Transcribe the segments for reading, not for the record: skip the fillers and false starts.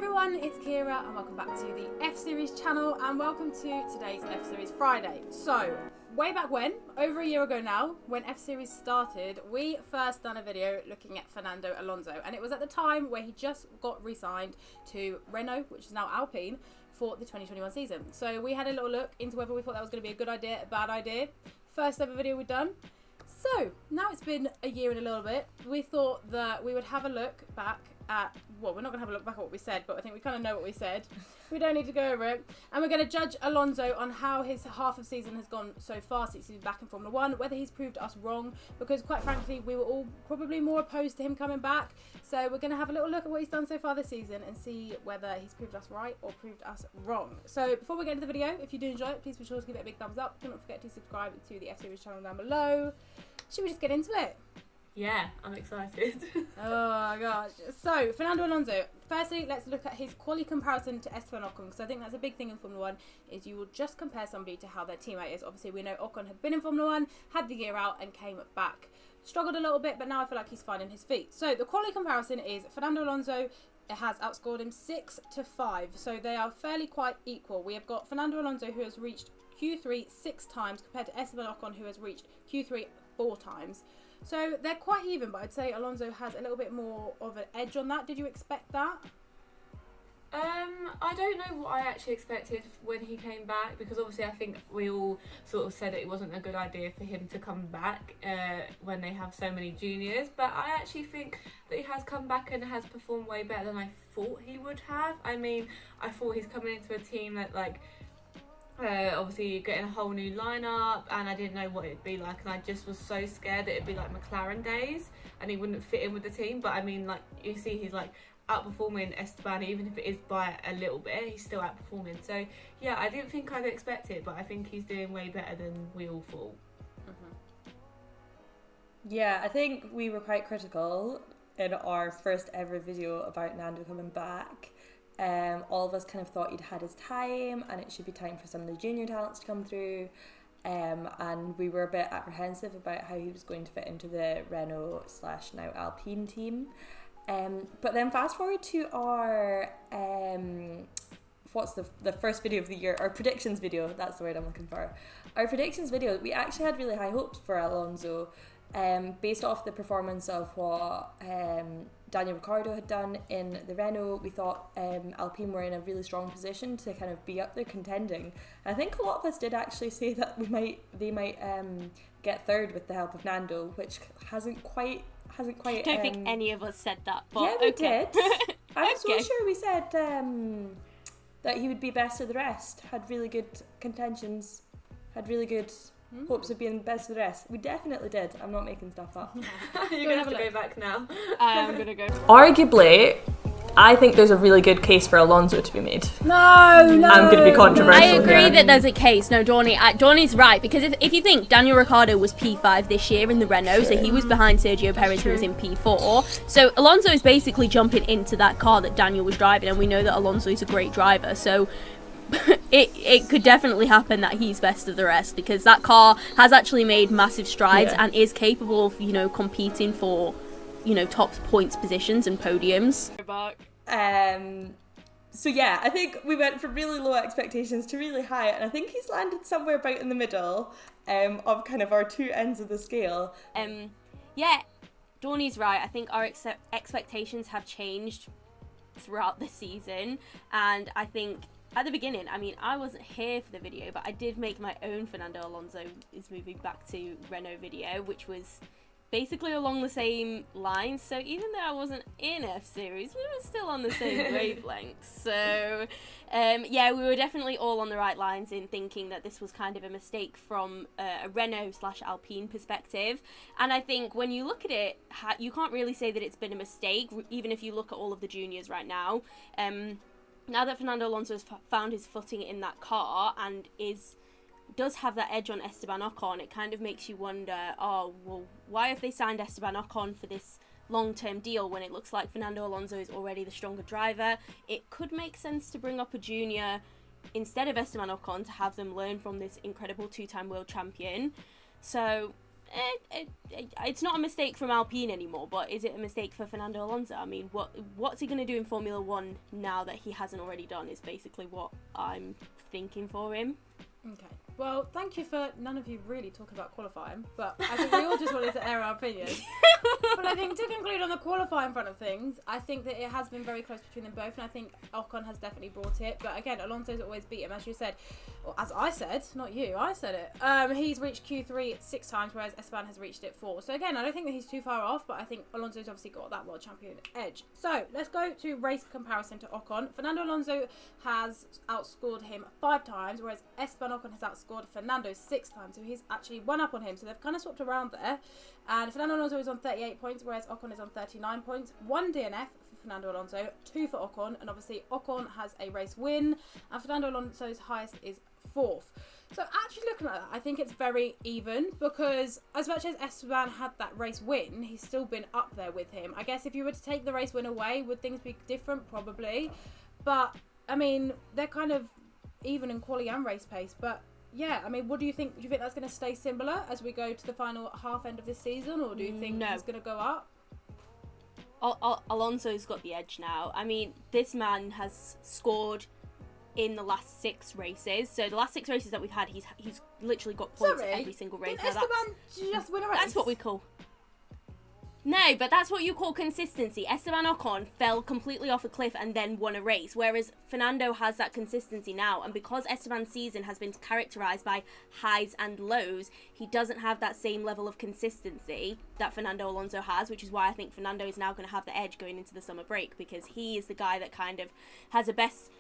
everyone, it's Kira and welcome back to the F-Series channel and welcome to today's F-Series Friday. So, way back when, over a year ago now, when F-Series started, we first done a video looking at Fernando Alonso, and it was at the time where he just got re-signed to Renault, which is now Alpine, for the 2021 season. So we had a little look into whether we thought that was going to be a good idea, a bad idea. First ever video we've done. So, now it's been a year and a little bit, we thought that we would have a look back at, well, we're not going to have a look back at what we said, but I think we kind of know what we said. We don't need to go over it. And we're going to judge Alonso on how his half of season has gone so far since he's been back in Formula 1, whether he's proved us wrong, because quite frankly, we were all probably more opposed to him coming back. So we're going to have a little look at what he's done so far this season and see whether he's proved us right or proved us wrong. So before we get into the video, if you do enjoy it, please be sure to give it a big thumbs up. Do not forget to subscribe to the F-Series channel down below. Should we just get into it? Yeah, I'm excited. Oh my gosh. So, Fernando Alonso. Firstly, let's look at his quali comparison to Esteban Ocon, because I think that's a big thing in Formula 1, is you will just compare somebody to how their teammate is. Obviously, we know Ocon had been in Formula 1, had the year out, and came back. Struggled a little bit, but now I feel like he's finding his feet. So, the quali comparison is Fernando Alonso has outscored him 6-5. So, they are fairly quite equal. We have got Fernando Alonso, who has reached Q3 6 times, compared to Esteban Ocon, who has reached Q3 4 times. So they're quite even, but I'd say Alonso has a little bit more of an edge on that. Did you expect that? I don't know what I actually expected when he came back, because obviously I think we all sort of said that it wasn't a good idea for him to come back when they have so many juniors, but I actually think that he has come back and has performed way better than I thought he would have. I mean, I thought he's coming into a team that, like, obviously getting a whole new lineup, and I didn't know what it'd be like, and I just was so scared that it'd be like McLaren days and he wouldn't fit in with the team. But I mean, like, you see, he's like outperforming Esteban, even if it is by a little bit, he's still outperforming. So yeah, I didn't think I'd expect it, but I think he's doing way better than we all thought. Yeah, I think we were quite critical in our first ever video about Nando coming back. All of us kind of thought he'd had his time and it should be time for some of the junior talents to come through, and we were a bit apprehensive about how he was going to fit into the Renault / now Alpine team. But then fast forward to our what's the first video of the year, our predictions video, that's the word I'm looking for. Our predictions video, we actually had really high hopes for Alonso, based off the performance of what Daniel Ricciardo had done in the Renault. We thought Alpine were in a really strong position to kind of be up there contending. And I think a lot of us did actually say that they might get third with the help of Nando, which hasn't quite. I don't think any of us said that, but yeah, we okay. did. I'm so sure we said that he would be best of the rest. Had really good contentions. Had really good hopes of being best of the rest. We definitely did. I'm not making stuff up. You're going to have to go back now. I'm going to go. Arguably, I think there's a really good case for Alonso to be made. No. I'm going to be controversial I agree here. that there's a case. No, Donnie's right, because if you think Daniel Ricciardo was P5 this year in the Renault, so he was behind Sergio Perez, who was in P4. So Alonso is basically jumping into that car that Daniel was driving, and we know that Alonso is a great driver. So it could definitely happen that he's best of the rest, because that car has actually made massive strides and is capable of, competing for, top points positions and podiums. So yeah, I think we went from really low expectations to really high, and I think he's landed somewhere about in the middle of kind of our two ends of the scale. Yeah, Donnie's right. I think our expectations have changed throughout the season, and I think at the beginning, I mean, I wasn't here for the video, but I did make my own Fernando Alonso is moving back to Renault video, which was basically along the same lines. So even though I wasn't in F-Series, we were still on the same wavelength. So yeah, we were definitely all on the right lines in thinking that this was kind of a mistake from a Renault / Alpine perspective. And I think when you look at it, you can't really say that it's been a mistake, even if you look at all of the juniors right now. Now that Fernando Alonso has found his footing in that car and does have that edge on Esteban Ocon, it kind of makes you wonder, why have they signed Esteban Ocon for this long-term deal when it looks like Fernando Alonso is already the stronger driver? It could make sense to bring up a junior instead of Esteban Ocon to have them learn from this incredible two-time world champion. So It's not a mistake from Alpine anymore, but is it a mistake for Fernando Alonso? I mean, what's he going to do in Formula 1 now that he hasn't already done is basically what I'm thinking for him. Okay. Well, thank you for none of you really talking about qualifying, but I think we all just wanted to air our opinions. But I think to conclude on the qualifying front of things, I think that it has been very close between them both, and I think Ocon has definitely brought it. But again, Alonso's always beat him, as you said, or as I said, not you, I said it. He's reached Q3 6 times, whereas Esteban has reached it 4. So again, I don't think that he's too far off, but I think Alonso's obviously got that world champion edge. So let's go to race comparison to Ocon. Fernando Alonso has outscored him 5 times, whereas Esteban Ocon has outscored Fernando 6 times. So he's actually 1 up on him. So they've kind of swapped around there. And Fernando Alonso is on 38 points, whereas Ocon is on 39 points. 1 DNF for Fernando Alonso, 2 for Ocon, and obviously Ocon has a race win, and Fernando Alonso's highest is 4th. So actually looking at that, I think it's very even, because as much as Esteban had that race win, he's still been up there with him. I guess if you were to take the race win away, would things be different? Probably. But, I mean, they're kind of even in quali and race pace, but yeah, I mean, what do you think? Do you think that's going to stay similar as we go to the final half end of this season, or do you think he's going to go up? Alonso's got the edge now. I mean, this man has scored in the last 6 races. So the last 6 races that we've had, he's literally got points in every single race. Didn't Esteban just win a race? That's what we call. No, but that's what you call consistency. Esteban Ocon fell completely off a cliff and then won a race, whereas Fernando has that consistency now. And because Esteban's season has been characterised by highs and lows, he doesn't have that same level of consistency that Fernando Alonso has, which is why I think Fernando is now going to have the edge going into the summer break, because he is the guy that kind of has the best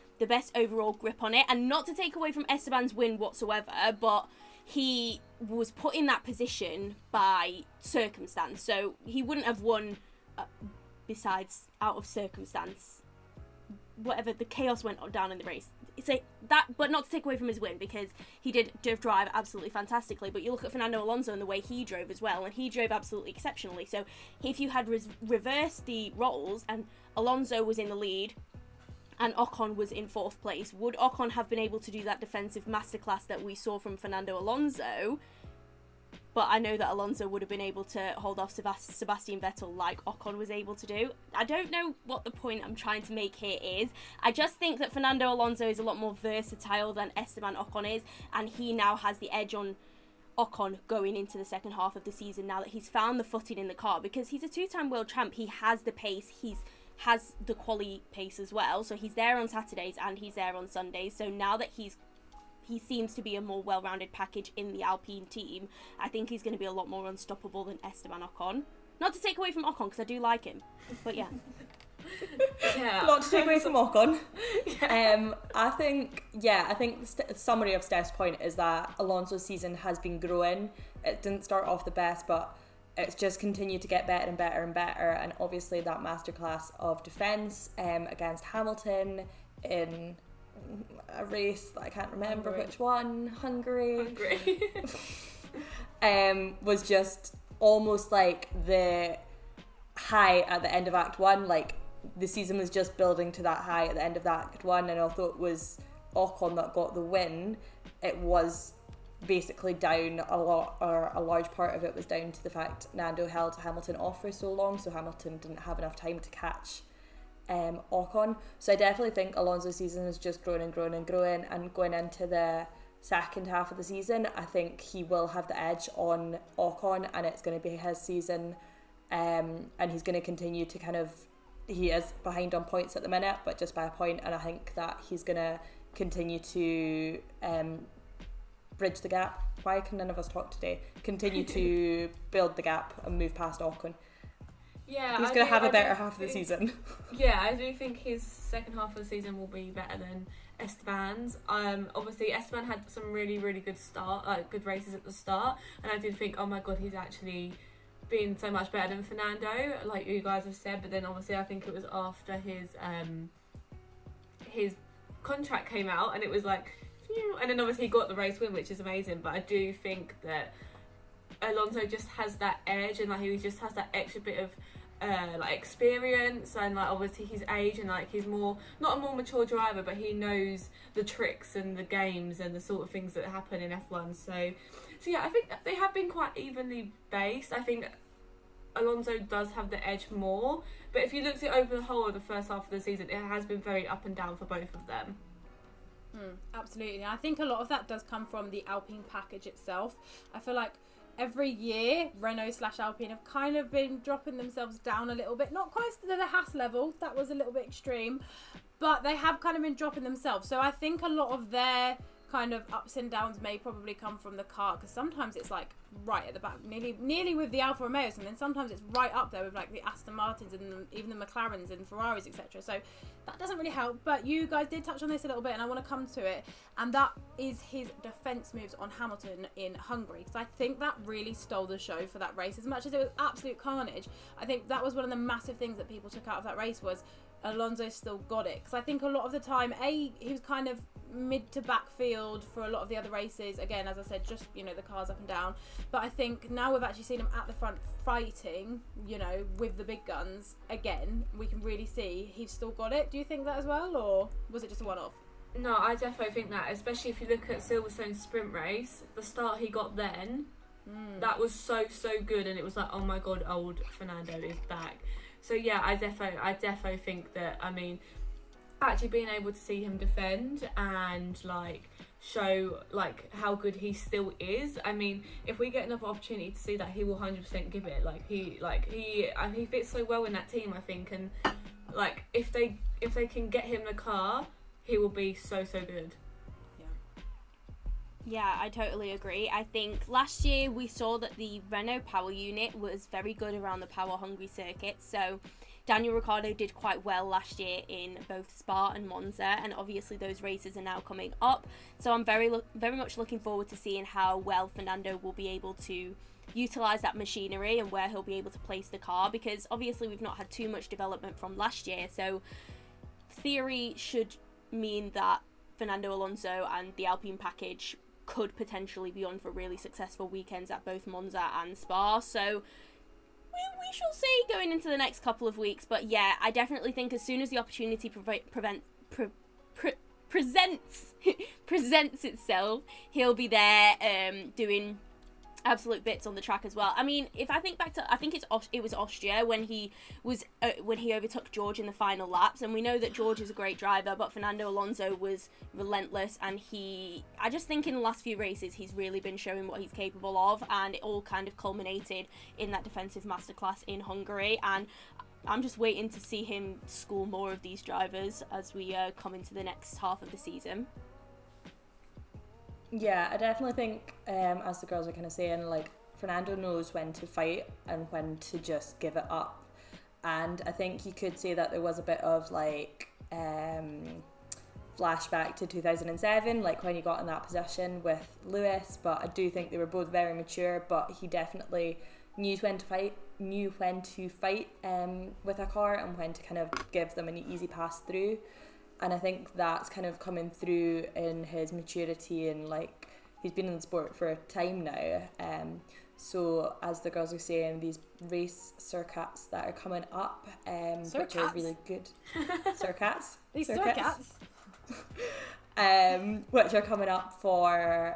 overall grip on it. And not to take away from Esteban's win whatsoever, but he was put in that position by circumstance, so he wouldn't have won besides out of circumstance. Whatever, the chaos went down in the race. But not to take away from his win, because he did drive absolutely fantastically. But you look at Fernando Alonso and the way he drove as well, and he drove absolutely exceptionally. So if you had reversed the roles and Alonso was in the lead and Ocon was in 4th place, would Ocon have been able to do that defensive masterclass that we saw from Fernando Alonso? But I know that Alonso would have been able to hold off Sebastian Vettel like Ocon was able to do. I don't know what the point I'm trying to make here is. I just think that Fernando Alonso is a lot more versatile than Esteban Ocon is, and he now has the edge on Ocon going into the second half of the season now that he's found the footing in the car, because he's a 2-time world champ. He has the pace, has the quali pace as well, so he's there on Saturdays and he's there on Sundays. So now that he seems to be a more well-rounded package in the Alpine team, I think he's going to be a lot more unstoppable than Esteban Ocon. Not to take away from Ocon, because I do like him, but yeah. Not to take away from Ocon. I think the summary of Steph's point is that Alonso's season has been growing. It didn't start off the best, but it's just continued to get better and better and better. And obviously that masterclass of defence against Hamilton in a race that I can't remember which one, Hungary. Was just almost like the high at the end of Act 1. Like, the season was just building to that high at the end of Act 1, and although it was Ocon that got the win, it was basically down a lot, or a large part of it was down to the fact Nando held Hamilton off for so long, so Hamilton didn't have enough time to catch Ocon. So I definitely think Alonso's season is just growing and growing and growing, and going into the second half of the season, I think he will have the edge on Ocon, and it's going to be his season, and he's going to continue to he is behind on points at the minute, but just by a point, and I think that he's going to continue to bridge the gap. Why can none of us talk today? Continue to build the gap and move past Ocon. Yeah, he's going to have a better half of the season. Yeah, I do think his second half of the season will be better than Esteban's. Obviously Esteban had some really, really good good races at the start, and I did think, oh my god, he's actually been so much better than Fernando, like you guys have said. But then obviously I think it was after his contract came out, and it was like, and then obviously he got the race win, which is amazing. But I do think that Alonso just has that edge, and like he just has that extra bit of like experience and like obviously his age, and like he's more not a more mature driver, but he knows the tricks and the games and the sort of things that happen in F1. So yeah, I think they have been quite evenly based. I think Alonso does have the edge more, but if you looked at it over the whole of the first half of the season, it has been very up and down for both of them. Absolutely. I think a lot of that does come from the Alpine package itself. I feel like every year Renault/Alpine have kind of been dropping themselves down a little bit, not quite to the Haas level, that was a little bit extreme, but they have kind of been dropping themselves. So I think a lot of their kind of ups and downs may probably come from the car, because sometimes it's like right at the back, nearly with the Alfa Romeos, and then sometimes it's right up there with like the Aston Martins and even the McLarens and Ferraris, etc. So that doesn't really help. But you guys did touch on this a little bit, and I want to come to it, and that is his defence moves on Hamilton in Hungary, because I think that really stole the show for that race. As much as it was absolute carnage, I think that was one of the massive things that people took out of that race was Alonso still got it, because I think a lot of the time he was kind of mid to backfield for a lot of the other races. Again, as I said, just the cars up and down, but I think now we've actually seen him at the front fighting with the big guns again. We can really see he's still got it. Do you think that as well, or was it just a one-off? No, I definitely think that, especially if you look at Silverstone's sprint race, the start he got then, that was so good, and it was like, oh my god, old Fernando is back. So yeah, I defo think that, I mean, actually being able to see him defend and like show like how good he still is. I mean, if we get another opportunity to see that, he will 100% give it. He fits so well in that team, I think, and like if they can get him the car, he will be so good. Yeah, I totally agree. I think last year we saw that the Renault power unit was very good around the power-hungry circuits. So Daniel Ricciardo did quite well last year in both Spa and Monza, and obviously those races are now coming up. So I'm very much looking forward to seeing how well Fernando will be able to utilise that machinery and where he'll be able to place the car, because obviously we've not had too much development from last year. So theory should mean that Fernando Alonso and the Alpine package could potentially be on for really successful weekends at both Monza and Spa. So we shall see going into the next couple of weeks. But yeah, I definitely think as soon as the opportunity presents itself, he'll be there doing absolute bits on the track as well. I mean, if I think back to, I think it was Austria when he overtook George in the final laps, and we know that George is a great driver, but Fernando Alonso was relentless, and I just think in the last few races he's really been showing what he's capable of, and it all kind of culminated in that defensive masterclass in Hungary, and I'm just waiting to see him school more of these drivers as we come into the next half of the season. Yeah, I definitely think, as the girls are kind of saying, like, Fernando knows when to fight and when to just give it up. And I think you could say that there was a bit of, like, flashback to 2007, like when he got in that position with Lewis. But I do think they were both very mature, but he definitely knew when to fight with a car and when to kind of give them an easy pass through. And I think that's kind of coming through in his maturity, and like he's been in the sport for a time now. So as the girls are saying, these race circuits that are coming up, which are really good. Circuits? These circuits. Which are coming up for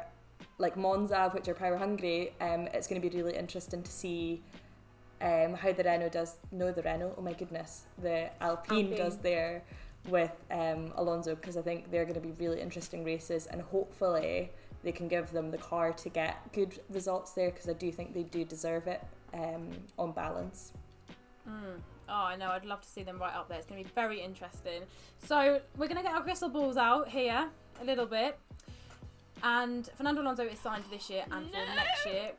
like Monza, which are power hungry. It's going to be really interesting to see how the Renault does. No, the Renault. Oh my goodness, the Alpine does there with Alonso, because I think they're going to be really interesting races, and hopefully they can give them the car to get good results there, because I do think they do deserve it on balance. Oh, I know, I'd love to see them right up there. It's going to be very interesting. So we're going to get our crystal balls out here a little bit, and Fernando Alonso is signed for this year and for next year.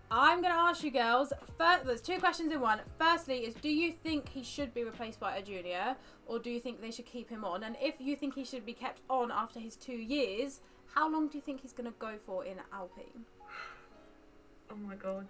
I'm going to ask you girls, there's two questions in one. Firstly is, do you think he should be replaced by a junior, or do you think they should keep him on? And if you think he should be kept on after his 2 years, how long do you think he's going to go for in Alpine? Oh my god.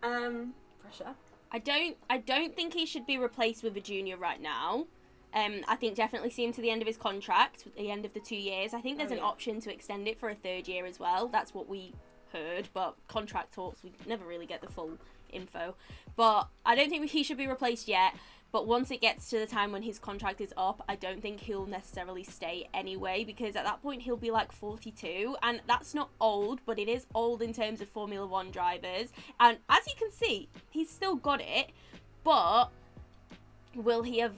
Pressure. I don't think he should be replaced with a junior right now. I think definitely see him to the end of his contract, at the end of the 2 years. I think there's an option to extend it for a third year as well. That's what we heard, but contract talks, we never really get the full info. But I don't think he should be replaced yet. But once it gets to the time when his contract is up, I don't think he'll necessarily stay anyway, because at that point he'll be like 42, and that's not old, but it is old in terms of Formula One drivers. And as you can see, he's still got it, but will he have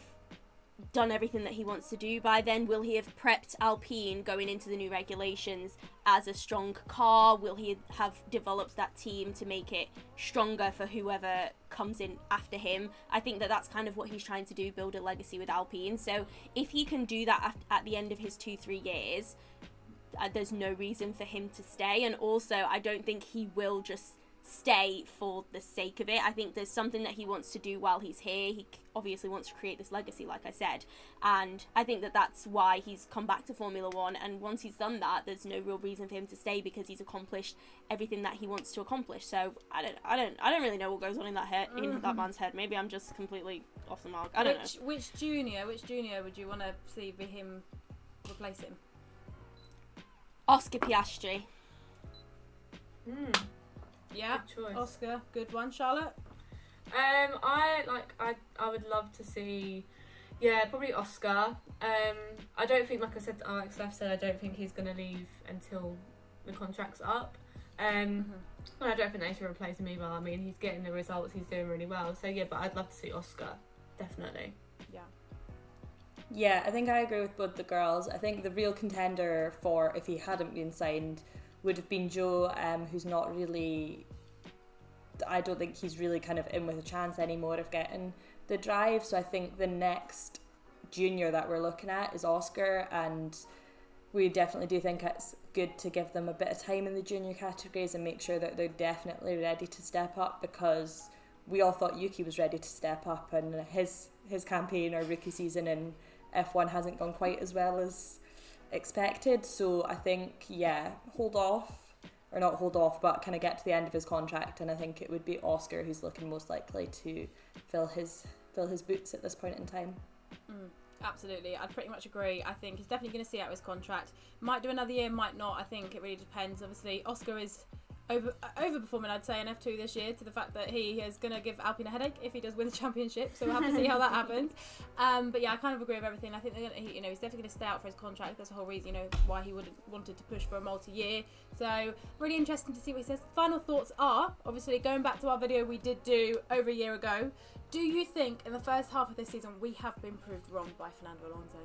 done everything that he wants to do by then? Will he have prepped Alpine going into the new regulations as a strong car? Will he have developed that team to make it stronger for whoever comes in after him? I think that that's kind of what he's trying to do, build a legacy with Alpine. So if he can do that at the end of his 2-3 years, there's no reason for him to stay. And also, I don't think he will just stay for the sake of it. I think there's something that he wants to do while he's here. He obviously wants to create this legacy, like I said, and I think that that's why he's come back to Formula One. And once he's done that, there's no real reason for him to stay, because he's accomplished everything that he wants to accomplish. So I don't really know what goes on in that man's head. Maybe I'm just completely off the mark. I don't know. Which junior would you want to see for him replace him? Oscar Piastri. Yeah, good choice. Oscar, good one. Charlotte? I would love to see, probably Oscar. I don't think, like I said, Steph said, I don't think he's going to leave until the contract's up. And I don't think they should replace him either. I mean, he's getting the results, he's doing really well. So yeah, but I'd love to see Oscar, definitely. Yeah, I think I agree with both the girls. I think the real contender for, if he hadn't been signed, would have been Joe, who's not really, I don't think he's really kind of in with a chance anymore of getting the drive. So I think the next junior that we're looking at is Oscar, and we definitely do think it's good to give them a bit of time in the junior categories and make sure that they're definitely ready to step up, because we all thought Yuki was ready to step up, and his campaign or rookie season in F1 hasn't gone quite as well as expected. So I think, hold off, but kind of get to the end of his contract, and I think it would be Oscar who's looking most likely to fill his boots at this point in time. Absolutely, I'd pretty much agree. I think he's definitely going to see out his contract. Might do another year, might not. I think it really depends. Obviously, Oscar is overperforming, I'd say, in F2 this year, to the fact that he is going to give Alpine a headache if he does win the championship. So we'll have to see how that happens. But yeah, I kind of agree with everything. I think they're gonna, he's definitely going to stay out for his contract. That's the whole reason, why he would have wanted to push for a multi-year. So really interesting to see what he says. Final thoughts are, obviously, going back to our video we did do over a year ago. Do you think in the first half of this season we have been proved wrong by Fernando Alonso?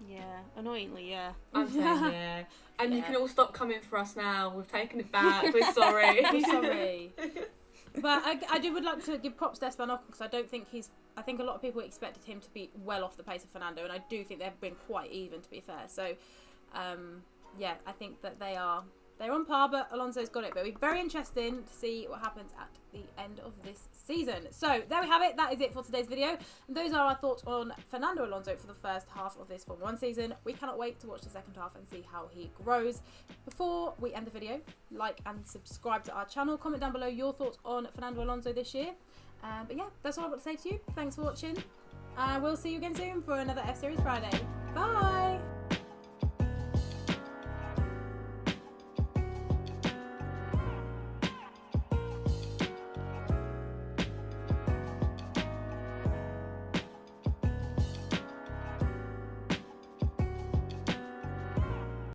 Yeah, annoyingly, yeah. I'm saying yeah. And you can all stop coming for us now. We've taken it back. We're sorry. We're sorry. But I would like to give props to Esteban Ocon, because I think a lot of people expected him to be well off the pace of Fernando, and I do think they've been quite even, to be fair. So, I think that they're on par, but Alonso's got it. But it'll be very interesting to see what happens at the end of this season. So there we have it. That is it for today's video. And those are our thoughts on Fernando Alonso for the first half of this Formula 1 season. We cannot wait to watch the second half and see how he grows. Before we end the video, like and subscribe to our channel. Comment down below your thoughts on Fernando Alonso this year. But yeah, that's all I've got to say to you. Thanks for watching. We'll see you again soon for another F-Series Friday. Bye!